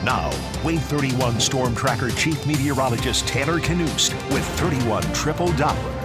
Now, Wave 31 Storm Tracker Chief Meteorologist Taylor Knust with 31 Triple Doppler.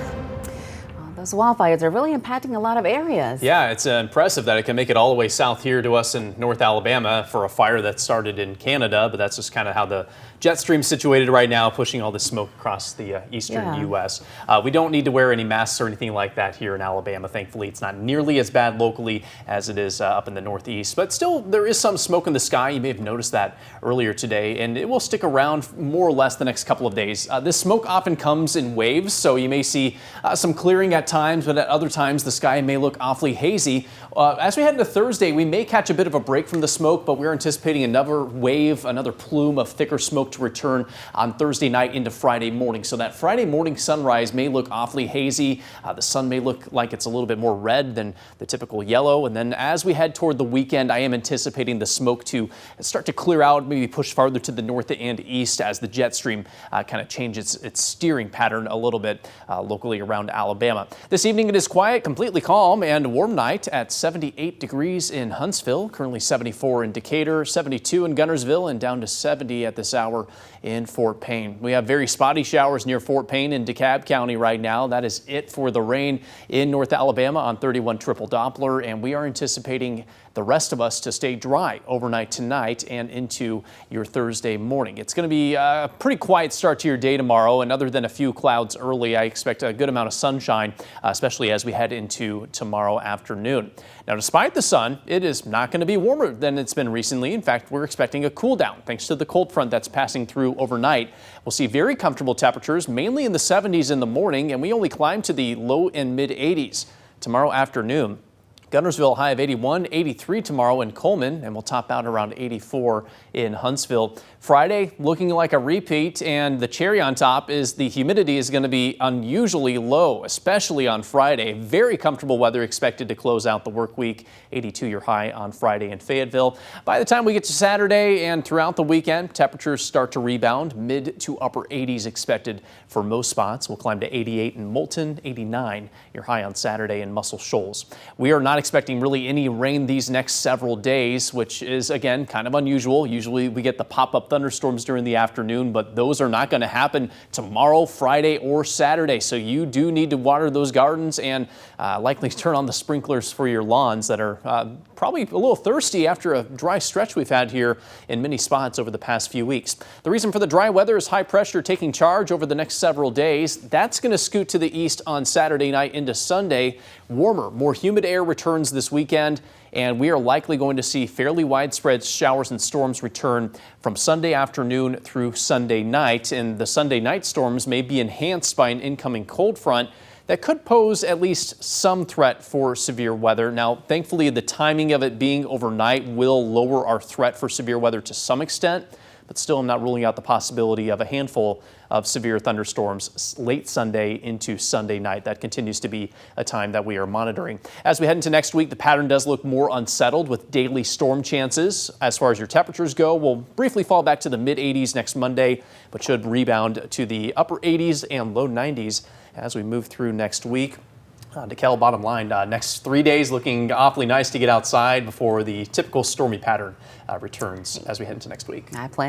Those wildfires are really impacting a lot of areas. Yeah, it's impressive that it can make it all the way south here to us in North Alabama for a fire that started in Canada, but that's just kind of how the jet stream's situated right now, pushing all the smoke across the eastern U.S. We don't need to wear any masks or anything like that here in Alabama. Thankfully, it's not nearly as bad locally as it is up in the Northeast, but still there is some smoke in the sky. You may have noticed that earlier today, and it will stick around more or less the next couple of days. This smoke often comes in waves, so you may see some clearing at times, but at other times the sky may look awfully hazy. As we head into Thursday, we may catch a bit of a break from the smoke, but we're anticipating another wave, another plume of thicker smoke to return on Thursday night into Friday morning. So that Friday morning sunrise may look awfully hazy. The sun may look like it's a little bit more red than the typical yellow. And then as we head toward the weekend, I am anticipating the smoke to start to clear out, maybe push farther to the north and east as the jet stream kind of changes its steering pattern a little bit locally around Alabama. This evening it is quiet, completely calm, and a warm night at 78 degrees in Huntsville, currently 74 in Decatur, 72 in Guntersville, and down to 70 at this hour in Fort Payne. We have very spotty showers near Fort Payne in DeKalb County right now. That is it for the rain in North Alabama on 31 Triple Doppler, and we are anticipating the rest of us to stay dry overnight tonight and into your Thursday morning. It's going to be a pretty quiet start to your day tomorrow, and other than a few clouds early, I expect a good amount of sunshine, especially as we head into tomorrow afternoon. Now, despite the sun, it is not going to be warmer than it's been recently. In fact, we're expecting a cool down thanks to the cold front that's passing through overnight. We'll see very comfortable temperatures, mainly in the 70s in the morning, and we only climb to the low and mid 80s tomorrow afternoon. Guntersville high of 81, 83 tomorrow in Coleman, and we'll top out around 84 in Huntsville. Friday looking like a repeat, and the cherry on top is the humidity is going to be unusually low, especially on Friday. Very comfortable weather expected to close out the work week. 82 your high on Friday in Fayetteville. By the time we get to Saturday and throughout the weekend, temperatures start to rebound. Mid to upper 80s expected for most spots. We'll climb to 88 in Moulton, 89 your high on Saturday in Muscle Shoals. We are not expecting really any rain these next several days, which is again kind of unusual. Usually we get the pop-up thunderstorms during the afternoon, but those are not going to happen tomorrow, Friday, or Saturday. So you do need to water those gardens and likely turn on the sprinklers for your lawns that are probably a little thirsty after a dry stretch we've had here in many spots over the past few weeks. The reason for the dry weather is high pressure taking charge over the next several days. That's going to scoot to the east on Saturday night into Sunday. Warmer, more humid air returns this weekend, and we are likely going to see fairly widespread showers and storms return from Sunday afternoon through Sunday night. And the Sunday night storms may be enhanced by an incoming cold front that could pose at least some threat for severe weather. Now, thankfully, the timing of it being overnight will lower our threat for severe weather to some extent, but still I'm not ruling out the possibility of a handful of severe thunderstorms late Sunday into Sunday night. That continues to be a time that we are monitoring. As we head into next week, the pattern does look more unsettled with daily storm chances. As far as your temperatures go, we'll briefly fall back to the mid 80s next Monday, but should rebound to the upper 80s and low 90s as we move through next week. DeKalb, bottom line, next 3 days looking awfully nice to get outside before the typical stormy pattern returns as we head into next week. I plan